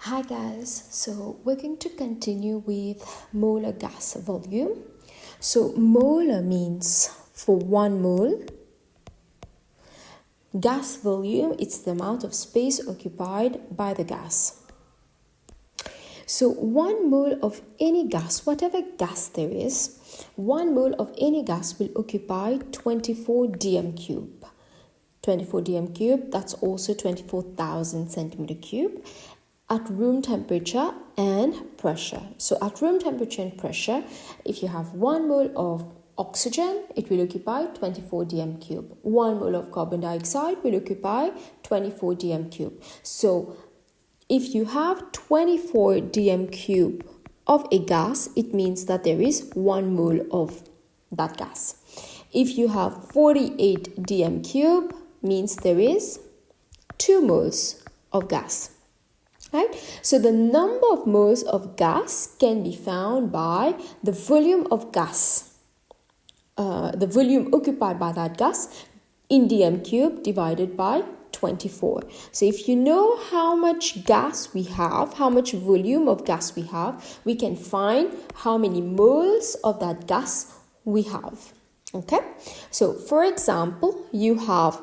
Hi guys, so we're going to continue with molar gas volume. So molar means for 1 mole. Gas volume, it's the amount of space occupied by the gas. So 1 mole of any gas, whatever gas there is, 1 mole of any gas will occupy 24 dm cube. 24 dm cube, that's also 24,000 centimeter cube at room temperature and pressure. So at room temperature and pressure, if you have 1 mole of oxygen, it will occupy 24 dm cube. 1 mole of carbon dioxide will occupy 24 dm cube. So if you have 24 dm cube of a gas, it means that there is 1 mole of that gas. If you have 48 dm cube, means there is 2 moles of gas. Right? So the number of moles of gas can be found by the volume of gas, the volume occupied by that gas in dm cube divided by 24. So if you know how much gas we have, how much volume of gas we have, we can find how many moles of that gas we have. Okay? So for example, you have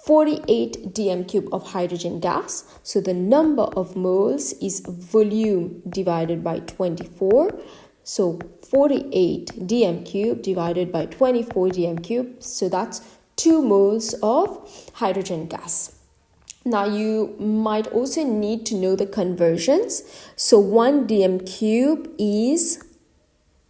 48 dm cube of hydrogen gas. So the number of moles is volume divided by 24. So 48 dm cube divided by 24 dm cube. So that's 2 moles of hydrogen gas. Now you might also need to know the conversions. So 1 dm cube is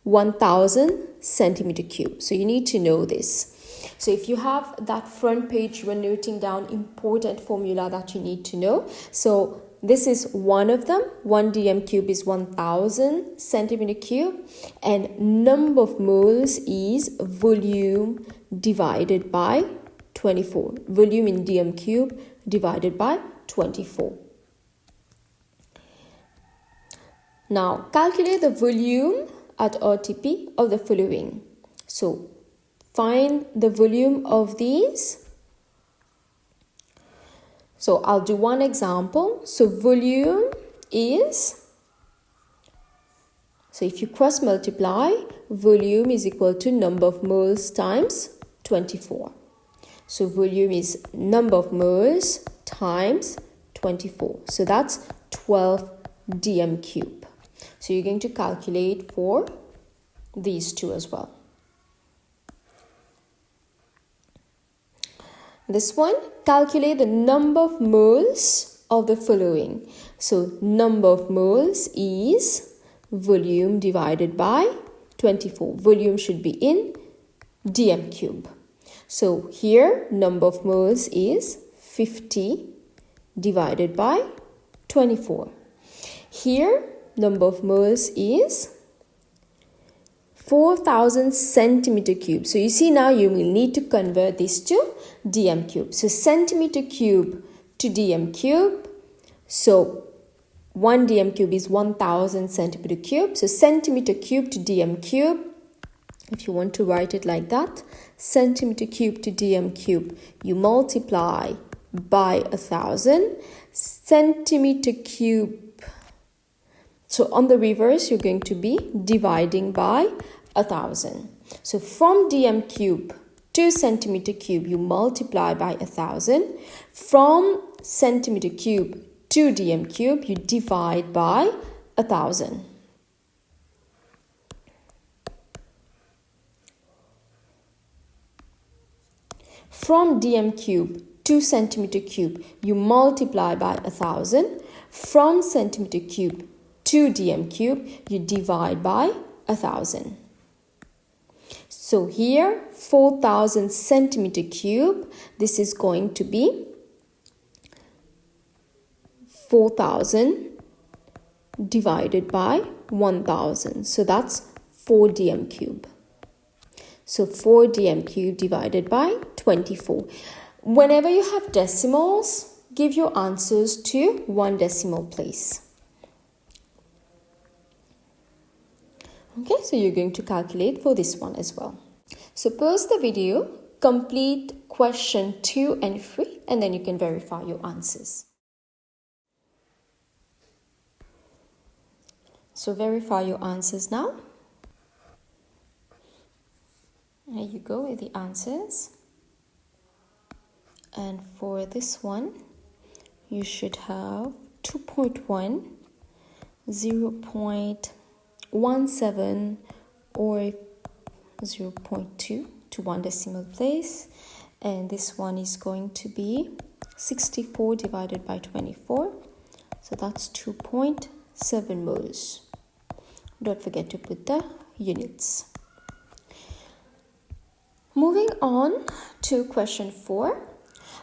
1000 centimeter cube. So you need to know this. So if you have that front page, you are noting down important formula that you need to know. So this is one of them. 1 dm cube is 1000 centimeter cube, and number of moles is volume divided by 24. Volume in dm cube divided by 24. Now calculate the volume at RTP of the following. So find the volume of these. So I'll do one example. So volume is, so if you cross multiply, volume is equal to number of moles times 24. So volume is number of moles times 24. So that's 12 dm cube. So you're going to calculate for these two as well. This one, calculate the number of moles of the following. So number of moles is volume divided by 24. Volume should be in dm cube. So here number of moles is 50 divided by 24. Here number of moles is 4000 centimeter cube. So you see now you will need to convert this to dm cube. So centimeter cube to dm cube. So 1 dm cube is 1000 centimeter cube. So centimeter cube to dm cube, if you want to write it like that, centimeter cube to dm cube, you multiply by 1000. Centimeter cube, so on the reverse, you're going to be dividing by 1000. So from dm cube to centimeter cube, you multiply by 1000. From centimeter cube to dm cube, you divide by 1000. From dm cube to centimeter cube, you multiply by 1000. From centimeter cube to dm cube, you divide by 1000. So here 4000 centimeter cube, this is going to be 4000 divided by 1000. So that's 4 dm cube. So 4 dm cube divided by 24. Whenever you have decimals, give your answers to 1 decimal place. Okay, so you're going to calculate for this one as well. So pause the video, complete question 2 and 3, and then you can verify your answers. So verify your answers now. There you go with the answers. And for this one, you should have 2.1, 0.17, or 0.2 to one decimal place. And this one is going to be 64 divided by 24. So that's 2.7 moles. Don't forget to put the units. Moving on to question 4.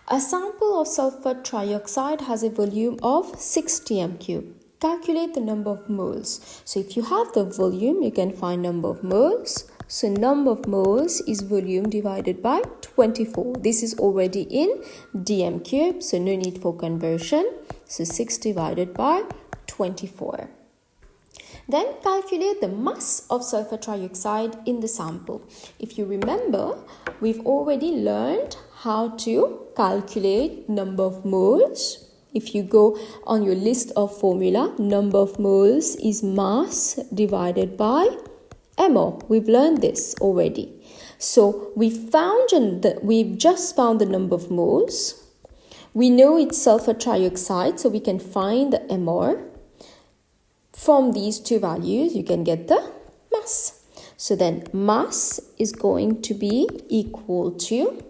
A sample of sulfur trioxide has a volume of 6 dm cube. Calculate the number of moles. So if you have the volume, you can find number of moles. So number of moles is volume divided by 24. This is already in dm cube, so no need for conversion. So 6 divided by 24. Then calculate the mass of sulfur trioxide in the sample. If you remember, we've already learned how to calculate number of moles. If you go on your list of formula, number of moles is mass divided by mol. We've learned this already. So we've just found the number of moles. We know it's sulfur trioxide, so we can find the mol. From these two values, you can get the mass. So then mass is going to be equal to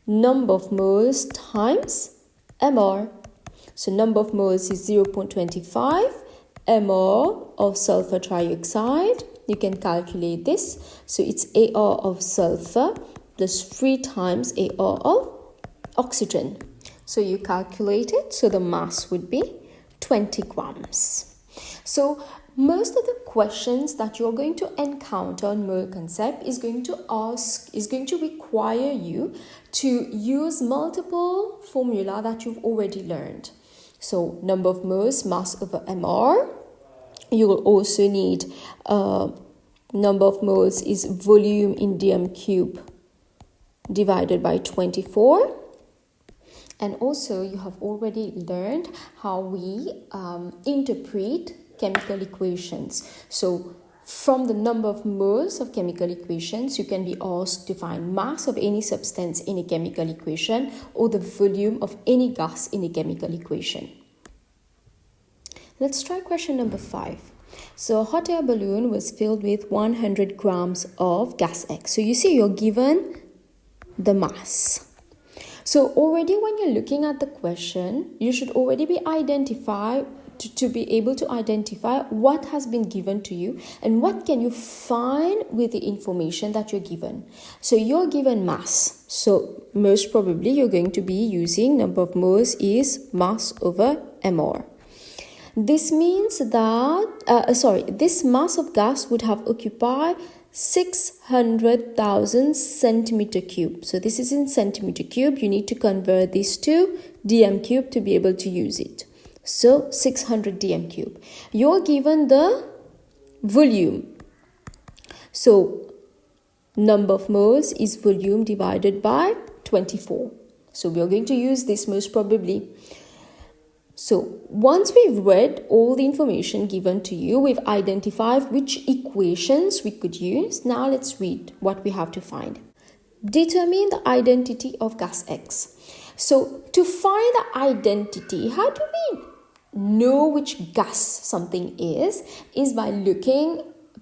number of moles times mol. So number of moles is 0.25 mol of sulfur trioxide. You can calculate this. So it's AR of sulfur plus 3 times AR of oxygen. So you calculate it. So the mass would be 20 grams. So most of the questions that you're going to encounter on mole concept is going to require you to use multiple formula that you've already learned. So number of moles, mass over mol. You will also need number of moles is volume in dm cube divided by 24. And also you have already learned how we interpret chemical equations. So from the number of moles of chemical equations, you can be asked to find mass of any substance in a chemical equation or the volume of any gas in a chemical equation. Let's try question number 5. So a hot air balloon was filled with 100 grams of gas X. So you see you're given the mass. So already when you're looking at the question, you should already be identified to be able to identify what has been given to you and what can you find with the information that you're given. So you're given mass. So most probably you're going to be using number of moles is mass over mol. This means that, this mass of gas would have occupied 600,000 centimeter cube. So this is in centimeter cube. You need to convert this to dm cube to be able to use it. So 600 dm cube. You're given the volume. So number of moles is volume divided by 24. So we are going to use this most probably. So once we've read all the information given to you, we've identified which equations we could use. Now let's read what we have to find. Determine the identity of gas X. So to find the identity, how do we know which gas something is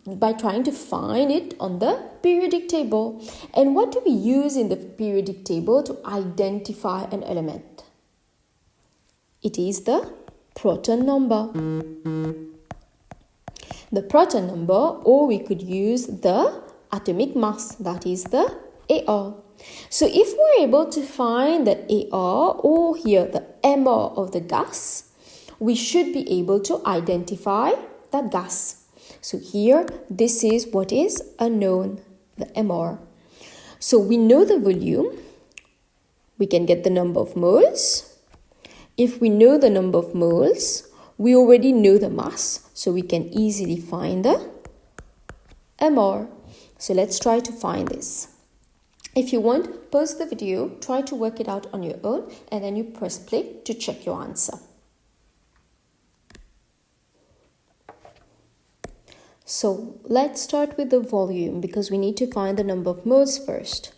by trying to find it on the periodic table. And what do we use in the periodic table to identify an element? It is the proton number. The proton number, or we could use the atomic mass, that is the AR. So if we're able to find the AR, or here the mol of the gas, we should be able to identify that gas. So here, this is what is unknown, the mol. So we know the volume. We can get the number of moles. If we know the number of moles, we already know the mass. So we can easily find the mol. So let's try to find this. If you want, pause the video, try to work it out on your own, and then you press play to check your answer. So let's start with the volume because we need to find the number of moles first.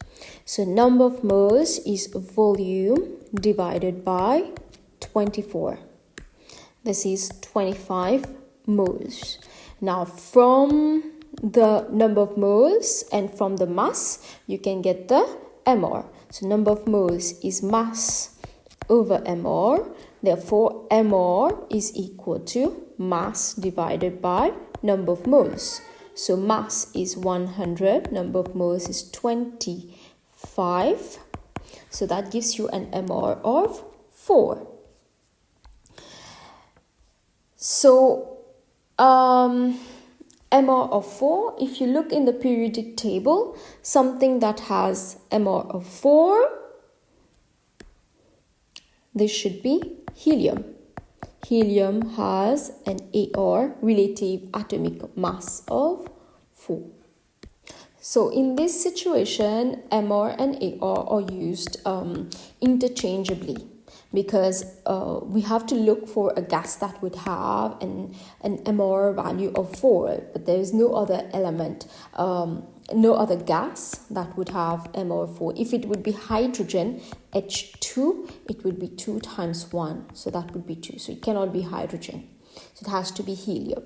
So number of moles is volume divided by 24. This is 25 moles. Now from the number of moles and from the mass, you can get the mR. So number of moles is mass over mR. Therefore, mR is equal to mass divided by number of moles. So mass is 100, number of moles is 25. So that gives you an mR of 4. So mR of 4, if you look in the periodic table, something that has mR of 4, this should be helium. Helium has an AR, relative atomic mass, of 4. So in this situation, mR and AR are used interchangeably because we have to look for a gas that would have an mR value of 4, but there is no other element, no other gas that would have mR 4. If it would be hydrogen, H2, it would be 2 times 1, so that would be 2. So it cannot be hydrogen, so it has to be helium.